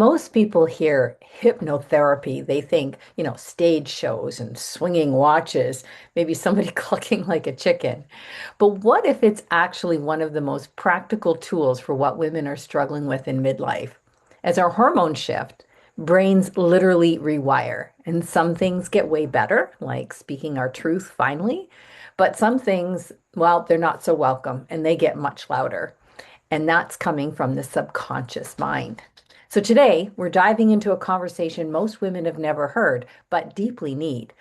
most people hear hypnotherapy, they think, stage shows and swinging watches, maybe somebody clucking like a chicken. But what if it's actually one of the most practical tools for what women are struggling with in midlife? As our hormones shift, brains literally rewire, and some things get way better, like speaking our truth finally, but some things, well, they're not so welcome and they get much louder. And that's coming from the subconscious mind. So today, we're diving into a conversation most women have never heard, but deeply need.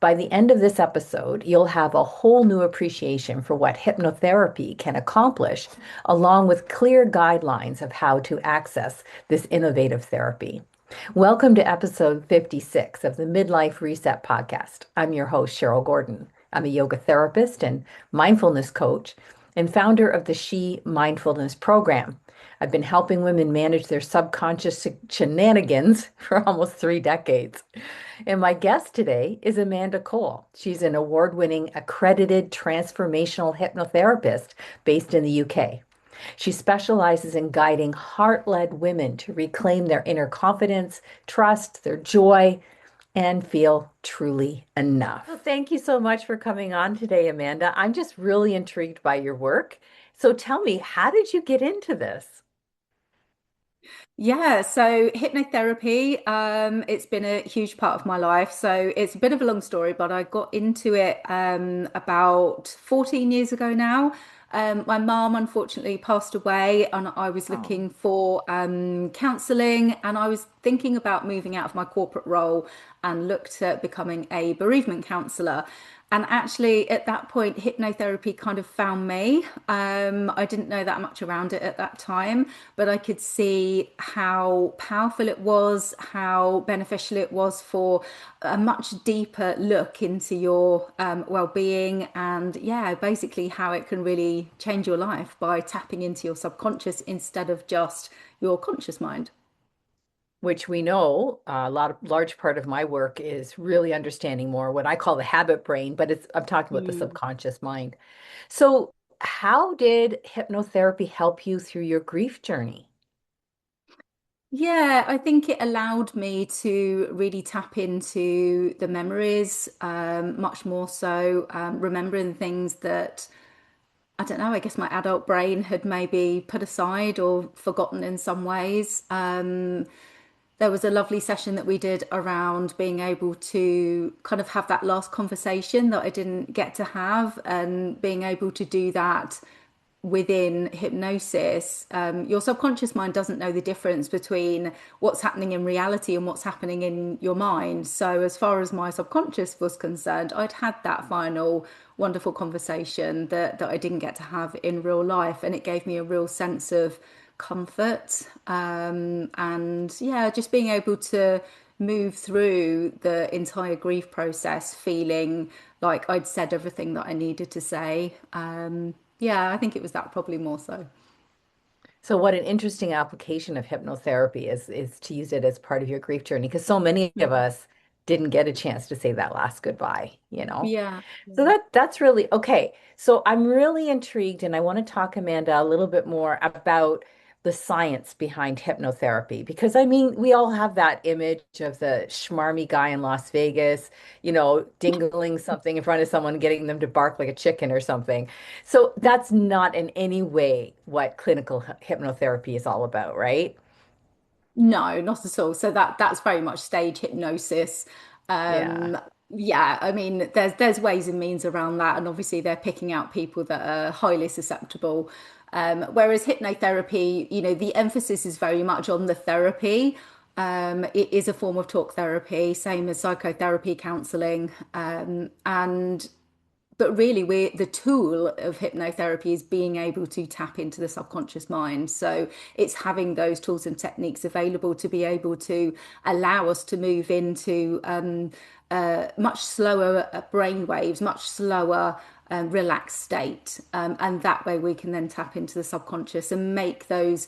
By the end of this episode, you'll have a whole new appreciation for what hypnotherapy can accomplish, along with clear guidelines of how to access this innovative therapy. Welcome to episode 56 of the Midlife Reset podcast. I'm your host, Cheryl Gordon. I'm a yoga therapist and mindfulness coach and founder of the She Mindfulness program. I've been helping women manage their subconscious shenanigans for almost 3 decades. And my guest today is Amanda Cole. She's an award-winning accredited transformational hypnotherapist based in the UK. She specializes in guiding heart-led women to reclaim their inner confidence, trust, their joy, and feel truly enough. Well, thank you so much for coming on today, Amanda. I'm just really intrigued by your work. So tell me, how did you get into this? Yeah, so hypnotherapy, it's been a huge part of my life. So it's a bit of a long story, but I got into it about 14 years ago now. My mom unfortunately passed away, and I was Oh, looking for counselling, and I was thinking about moving out of my corporate role and looked at becoming a bereavement counsellor. And actually, at that point, hypnotherapy kind of found me. I didn't know that much around it at that time, but I could see how powerful it was, how beneficial it was for a much deeper look into your well-being, and yeah, basically how it can really change your life by tapping into your subconscious instead of just your conscious mind. which we know large part of my work is really understanding more what I call the habit brain, but I'm talking about the Mm. subconscious mind. So, how did hypnotherapy help you through your grief journey? Yeah, I think it allowed me to really tap into the memories, much more so, remembering things that I don't know, I guess my adult brain had maybe put aside or forgotten in some ways. There was a lovely session that we did around being able to kind of have that last conversation that I didn't get to have, and being able to do that within hypnosis. Your subconscious mind doesn't know the difference between what's happening in reality and what's happening in your mind. So, as far as my subconscious was concerned, I'd had that final wonderful conversation that I didn't get to have in real life. And it gave me a real sense of comfort. And yeah, just being able to move through the entire grief process feeling like I'd said everything that I needed to say. Yeah, I think it was that probably more so. So what an interesting application of hypnotherapy is to use it as part of your grief journey, because so many of Mm. us didn't get a chance to say that last goodbye. Yeah. So Yeah. that's really okay. So I'm really intrigued, and I want to talk, Amanda, a little bit more about the science behind hypnotherapy, because I mean, we all have that image of the schmarmy guy in Las Vegas, dingling something in front of someone, getting them to bark like a chicken or something. So that's not in any way what clinical hypnotherapy is all about, right? No, not at all. So that's very much stage hypnosis. Yeah. Um, yeah, I mean, there's ways and means around that, and obviously they're picking out people that are highly susceptible. Whereas hypnotherapy, the emphasis is very much on the therapy. It is a form of talk therapy, same as psychotherapy, counseling, and but really we're the tool of hypnotherapy is being able to tap into the subconscious mind. So it's having those tools and techniques available to be able to allow us to move into much slower brain waves, much slower relaxed state, and that way we can then tap into the subconscious and make those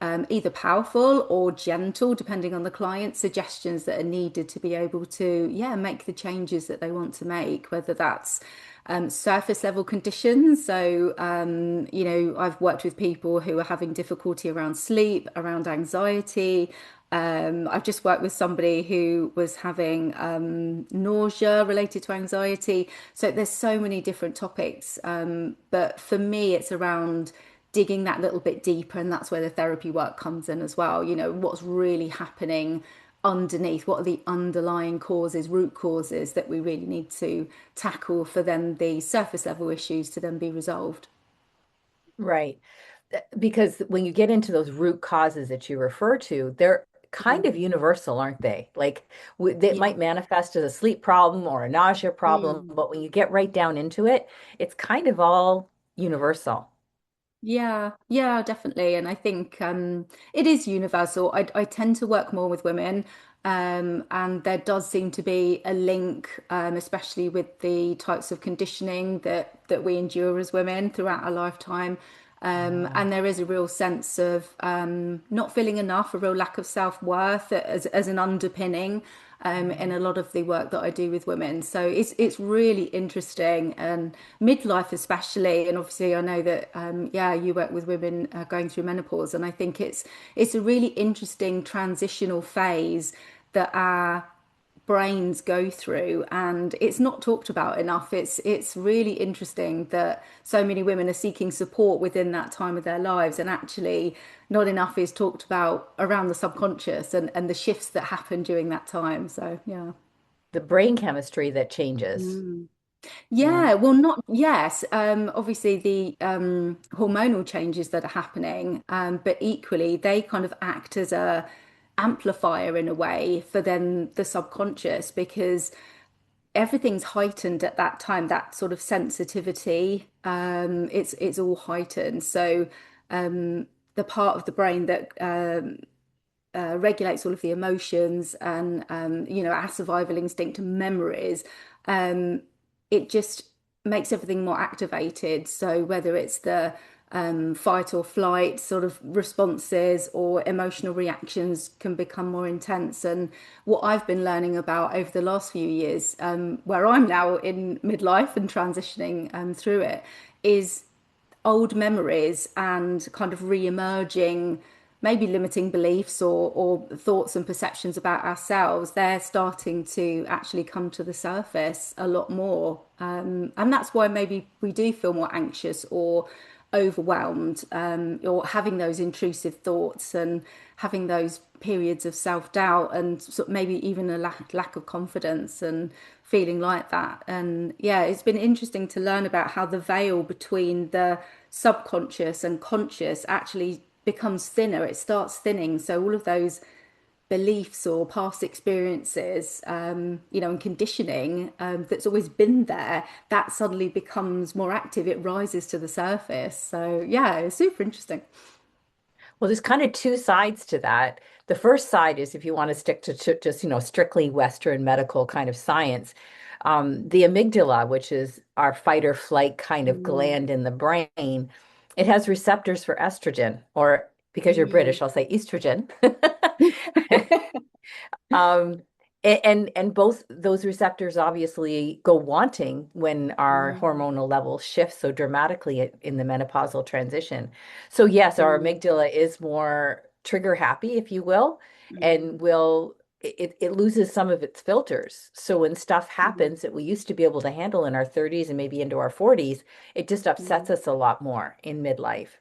either powerful or gentle, depending on the client, suggestions that are needed to be able to, yeah, make the changes that they want to make, whether that's surface level conditions. So, I've worked with people who are having difficulty around sleep, around anxiety, I've just worked with somebody who was having nausea related to anxiety. So there's so many different topics. But for me, it's around digging that little bit deeper, and that's where the therapy work comes in as well. You know, what's really happening underneath? What are the underlying causes, root causes that we really need to tackle for then the surface level issues to then be resolved? Right. Because when you get into those root causes that you refer to, they're kind of Mm. universal, aren't they? Like they Yeah. might manifest as a sleep problem or a nausea problem, Mm. but when you get right down into it, it's kind of all universal. Yeah, yeah, definitely. And I think it is universal. I tend to work more with women, and there does seem to be a link, especially with the types of conditioning that we endure as women throughout our lifetime. Ah. And there is a real sense of not feeling enough, a real lack of self-worth as an underpinning in Mhm. a lot of the work that I do with women. So it's really interesting, and midlife especially. And obviously, I know that yeah, you work with women going through menopause, and I think it's a really interesting transitional phase that our brains go through, and it's not talked about enough. It's really interesting that so many women are seeking support within that time of their lives, and actually not enough is talked about around the subconscious and the shifts that happen during that time. So yeah. The brain chemistry that changes. Mm. Yeah. Yeah, well, not yes. Obviously, the hormonal changes that are happening, but equally, they kind of act as a amplifier in a way for then the subconscious, because everything's heightened at that time. That sort of sensitivity, it's all heightened. So the part of the brain that regulates all of the emotions and you know, our survival instinct and memories, um, it just makes everything more activated. So whether it's the fight or flight sort of responses or emotional reactions can become more intense. And what I've been learning about over the last few years, where I'm now in midlife and transitioning through it, is old memories and kind of re-emerging maybe limiting beliefs or thoughts and perceptions about ourselves. They're starting to actually come to the surface a lot more, and that's why maybe we do feel more anxious or overwhelmed, or having those intrusive thoughts and having those periods of self-doubt and sort of maybe even a lack of confidence and feeling like that. And yeah, it's been interesting to learn about how the veil between the subconscious and conscious actually becomes thinner. It starts thinning. So all of those beliefs or past experiences, you know, and conditioning that's always been there, that suddenly becomes more active. It rises to the surface. So yeah, it's super interesting. Well, there's kind of two sides to that. The first side is if you want to stick to just, strictly Western medical kind of science, the amygdala, which is our fight or flight kind of Mm. gland in the brain, it has receptors for estrogen, or because you're Mm. British, I'll say estrogen. Um, and both those receptors obviously go wanting when our Mm. hormonal levels shift so dramatically in the menopausal transition. So yes, our Mm. amygdala is more trigger happy, if you will, Mm. and will it loses some of its filters. So when stuff Mm. happens that we used to be able to handle in our 30s and maybe into our 40s, it just upsets Mm. us a lot more in midlife.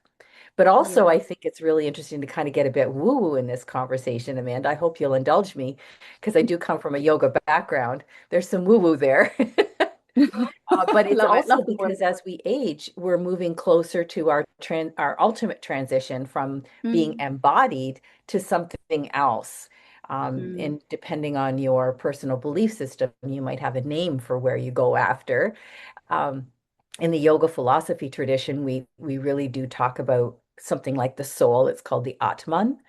But also, Yeah. I think it's really interesting to kind of get a bit woo-woo in this conversation, Amanda. I hope you'll indulge me because I do come from a yoga background. There's some woo-woo there. But it's Love it. also Love the word. because as we age, we're moving closer to our ultimate transition from being Mm. embodied to something else. Mm. And depending on your personal belief system, you might have a name for where you go after. Um, in the yoga philosophy tradition, we really do talk about something like the soul. It's called the Atman,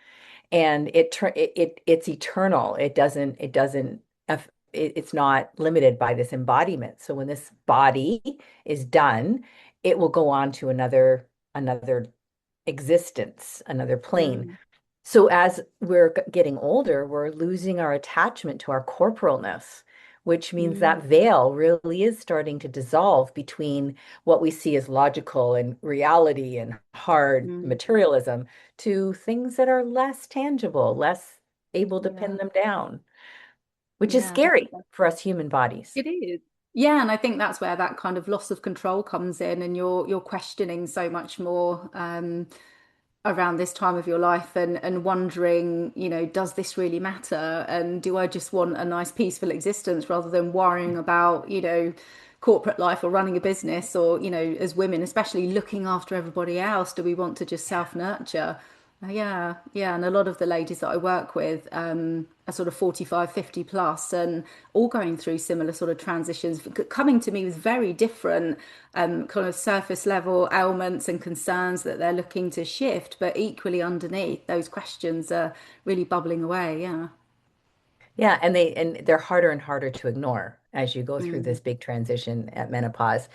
and it's eternal. It's not limited by this embodiment. So when this body is done, it will go on to another existence, another plane. Mm. So as we're getting older, we're losing our attachment to our corporalness, which means Mm. that veil really is starting to dissolve between what we see as logical and reality and hard Mm. materialism to things that are less tangible, less. able to pin Yeah. them down, which is Yeah, scary definitely. for us human bodies. It is. Yeah, and I think that's where that kind of loss of control comes in, and you're questioning so much more around this time of your life, and wondering, does this really matter? And do I just want a nice, peaceful existence rather than worrying about, corporate life or running a business, or, as women, especially looking after everybody else, do we want to just self-nurture? Yeah, yeah. And a lot of the ladies that I work with are sort of 45, 50 plus, and all going through similar sort of transitions, coming to me with very different kind of surface level ailments and concerns that they're looking to shift, but equally underneath, those questions are really bubbling away. Yeah. Yeah, and they're harder and harder to ignore as you go through Mm, this big transition at menopause.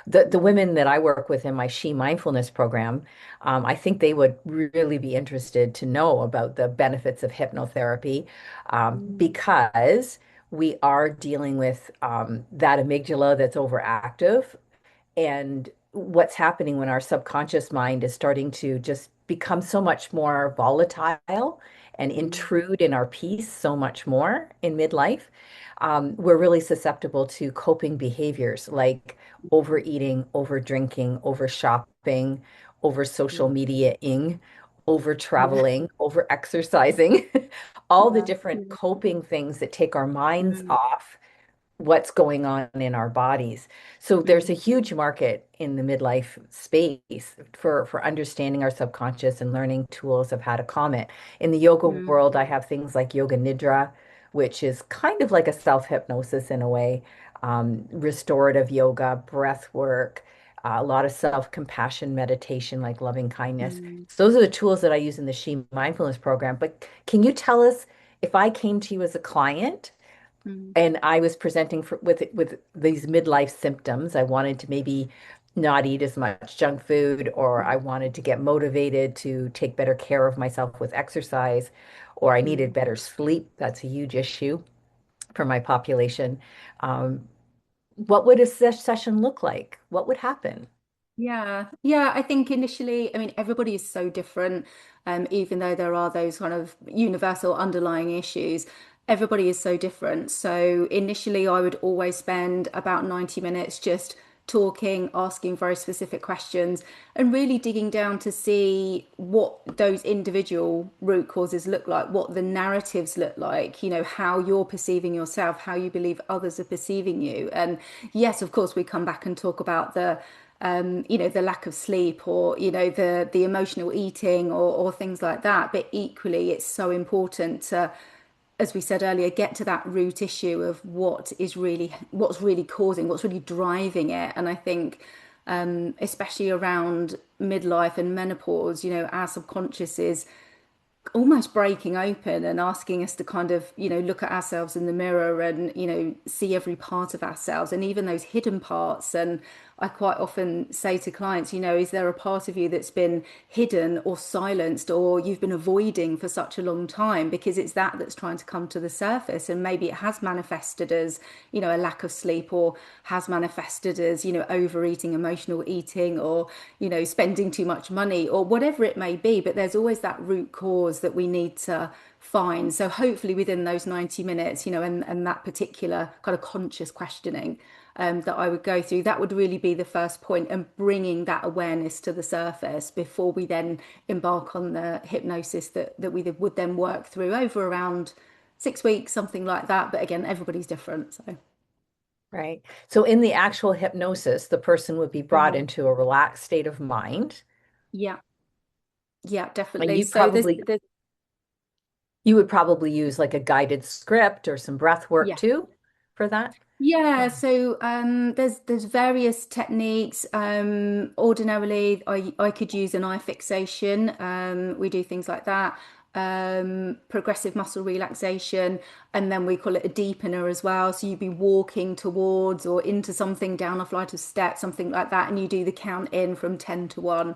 The mm, women that I work with in my She Mindfulness program, I think they would really be interested to know about the benefits of hypnotherapy, mm, because we are dealing with that amygdala that's overactive, and what's happening when our subconscious mind is starting to just become so much more volatile and mm, intrude in our peace so much more in midlife. We're really susceptible to coping behaviors like overeating, over drinking, over shopping, over social mm. mediaing, over Yeah, traveling, over exercising, all the yeah, different yeah. coping things that take our minds Mm, off what's going on in our bodies. So there's mm, a huge market in the midlife space for understanding our subconscious and learning tools of how to calm it. In the yoga mm, world, I have things like yoga nidra, which is kind of like a self-hypnosis in a way, restorative yoga, breath work, a lot of self-compassion meditation, like loving kindness. mm, So those are the tools that I use in the She Mindfulness program. But can you tell us, if I came to you as a client mm, and I was presenting with these midlife symptoms. I wanted to maybe not eat as much junk food, or I mm, wanted to get motivated to take better care of myself with exercise, or I needed mm. better sleep. That's a huge issue for my population. Um, what would a session look like? What would happen? Yeah, yeah, I think initially, I mean, everybody is so different, even though there are those kind of universal underlying issues, everybody is so different. So initially, I would always spend about 90 minutes just talking, asking very specific questions, and really digging down to see what those individual root causes look like, what the narratives look like, how you're perceiving yourself, how you believe others are perceiving you. And yes, of course, we come back and talk about the lack of sleep, or the emotional eating, or things like that. But equally, it's so important to, as we said earlier, get to that root issue of what's really causing, what's really driving it. And I think, especially around midlife and menopause, our subconscious is almost breaking open and asking us to kind of, look at ourselves in the mirror and, see every part of ourselves and even those hidden parts. And I quite often say to clients, is there a part of you that's been hidden or silenced, or you've been avoiding for such a long time? Because it's that's trying to come to the surface. And maybe it has manifested as, a lack of sleep, or has manifested as, overeating, emotional eating, or, spending too much money, or whatever it may be. But there's always that root cause that we need to find. So hopefully within those 90 minutes, and that particular kind of conscious questioning that I would go through, that would really be the first point, and bringing that awareness to the surface before we then embark on the hypnosis that we would then work through over around 6 weeks, something like that. But again, everybody's different. So Right. So in the actual hypnosis, the person would be brought mm. into a relaxed state of mind, Yeah, yeah, and definitely. So there's you would probably use like a guided script or some breath work yeah. too for that. Yeah, Yeah. so there's various techniques. Ordinarily, I could use an eye fixation. We do things like that. Progressive muscle relaxation, and then we call it a deepener as well. So you'd be walking towards or into something, down a flight of steps, something like that, and you do the count in from 10 to 1.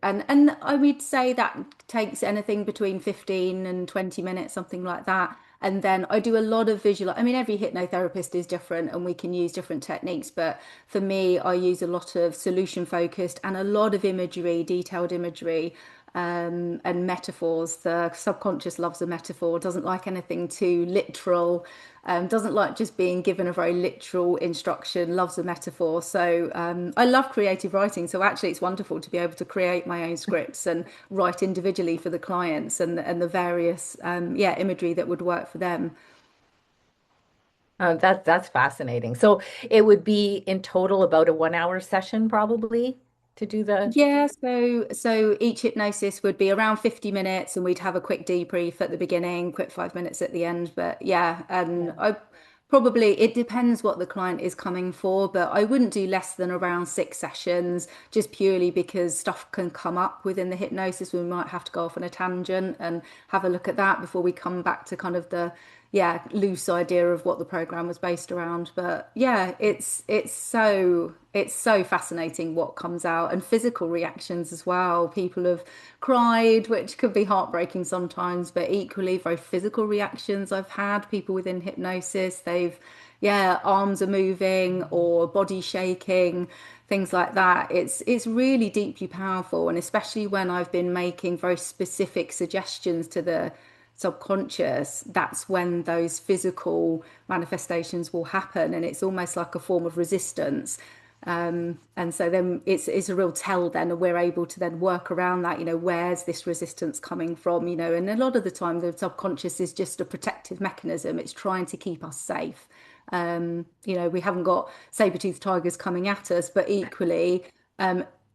And I would say that takes anything between 15 and 20 minutes, something like that. And then I do a lot of visual. I mean, every hypnotherapist is different and we can use different techniques. But for me, I use a lot of solution focused and a lot of imagery, detailed imagery, and metaphors. The subconscious loves a metaphor, doesn't like anything too literal, doesn't like just being given a very literal instruction, loves a metaphor. So I love creative writing. So actually, it's wonderful to be able to create my own scripts and write individually for the clients and the various yeah, imagery that would work for them. That's fascinating. So it would be in total about a 1 hour session probably to do the. Yeah, so each hypnosis would be around 50 minutes and we'd have a quick debrief at the beginning, quick 5 minutes at the end. But yeah, and Yeah. I probably it depends what the client is coming for, but I wouldn't do less than around 6 sessions just purely because stuff can come up within the hypnosis. We might have to go off on a tangent and have a look at that before we come back to kind of the yeah, loose idea of what the program was based around. But yeah, it's so fascinating what comes out and physical reactions as well. People have cried, which could be heartbreaking sometimes, but equally very physical reactions I've had. People within hypnosis, they've yeah, arms are moving or body shaking, things like that. It's really deeply powerful, and especially when I've been making very specific suggestions to the subconscious, that's when those physical manifestations will happen, and it's almost like a form of resistance. And so then it's a real tell then, and we're able to then work around that, where's this resistance coming from, and a lot of the time the subconscious is just a protective mechanism. It's trying to keep us safe. We haven't got saber-toothed tigers coming at us, but equally,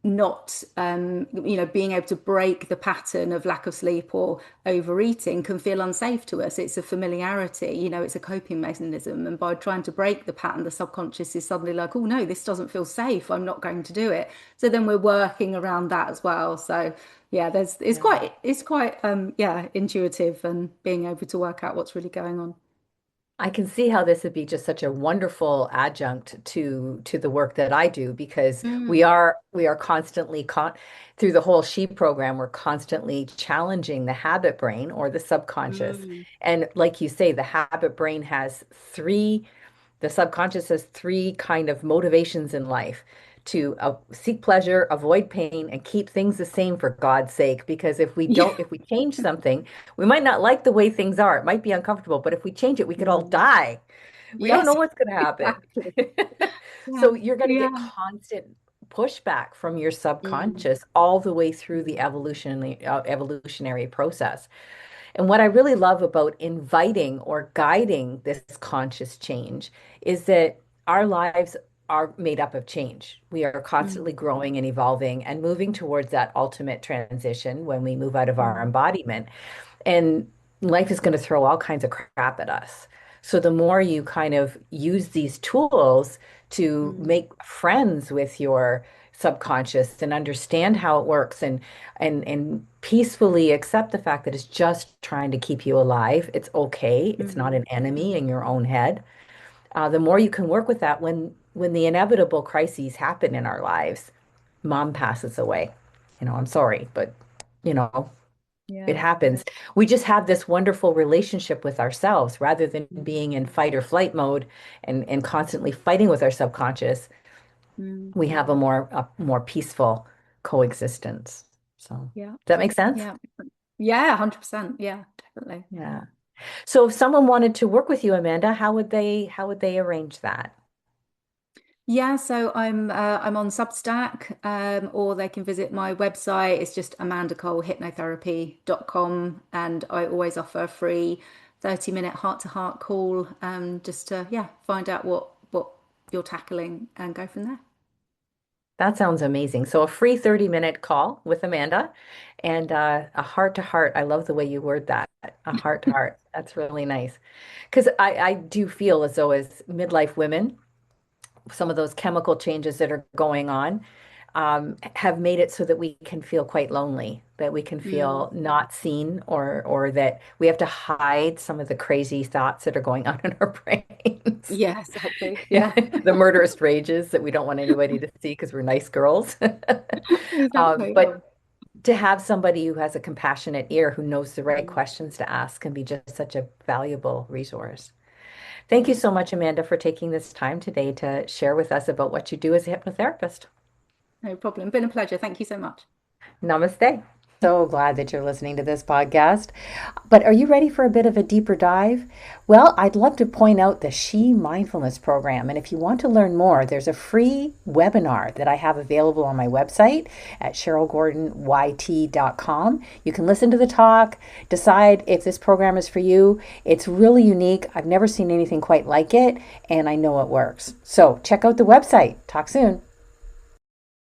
not being able to break the pattern of lack of sleep or overeating can feel unsafe to us. It's a familiarity, it's a coping mechanism, and by trying to break the pattern, the subconscious is suddenly like, oh no, this doesn't feel safe, I'm not going to do it. So then we're working around that as well. So yeah, there's Yeah. it's quite yeah, intuitive, and being able to work out what's really going on. I can see how this would be just such a wonderful adjunct to the work that I do because we Mm, are we are constantly through the whole She program, we're constantly challenging the habit brain or the subconscious. mm, And like you say, the habit brain has the subconscious has three kind of motivations in life to seek pleasure, avoid pain, and keep things the same for God's sake. Because yeah. if we change something, we might not like the way things are. It might be uncomfortable, but if we change it, we could all Mm. die. We don't know Yes, what's going to happen. exactly. Yeah, So you're going to get yeah. constant pushback from your Mm, subconscious all the way through the evolutionary process. And what I really love about inviting or guiding this conscious change is that our lives are made up of change. We are mm, constantly growing and evolving and moving towards that ultimate transition when we move out of our mm, embodiment. And life is going to throw all kinds of crap at us. So the more you kind of use these tools to mm, make friends with your subconscious and understand how it works and peacefully accept the fact that it's just trying to keep you alive. It's okay. It's not mm, an enemy in your own head. The more you can work with that when the inevitable crises happen in our lives, mom passes away. I'm sorry, but you know, it yeah. happens. We just have this wonderful relationship with ourselves rather than Mm, being in fight or flight mode and constantly fighting with our subconscious. mm, We have a more peaceful coexistence. So, does yeah, that make sense? yeah, yeah, 100%. Yeah, definitely. Yeah. So if someone wanted to work with you, Amanda, how would they arrange that? Yeah, so I'm on Substack, or they can visit my website. It's just amandacolehypnotherapy.com, and I always offer a free 30-minute heart-to-heart call, just to yeah, find out what you're tackling and go from there. That sounds amazing. So a free 30-minute call with Amanda and a heart to heart. I love the way you word that. A heart to heart. That's really nice. Because I do feel as though as midlife women, some of those chemical changes that are going on have made it so that we can feel quite lonely, that we can Mm. feel not seen, or that we have to hide some of the crazy thoughts that are going on in our brains. Yeah, exactly. Yeah, The murderous rages that we don't want anybody to see because we're nice girls. exactly. But to have somebody who has a compassionate ear, who knows the right Mm. questions to ask, can be just such a valuable resource. Thank you Yeah, so much, Amanda, for taking this time today to share with us about what you do as a hypnotherapist. no problem. Been a pleasure. Thank you so much. Namaste. So glad that you're listening to this podcast. But are you ready for a bit of a deeper dive? Well, I'd love to point out the She Mindfulness program. And if you want to learn more, there's a free webinar that I have available on my website at CherylGordonYT.com. You can listen to the talk, decide if this program is for you. It's really unique. I've never seen anything quite like it, and I know it works. So check out the website. Talk soon.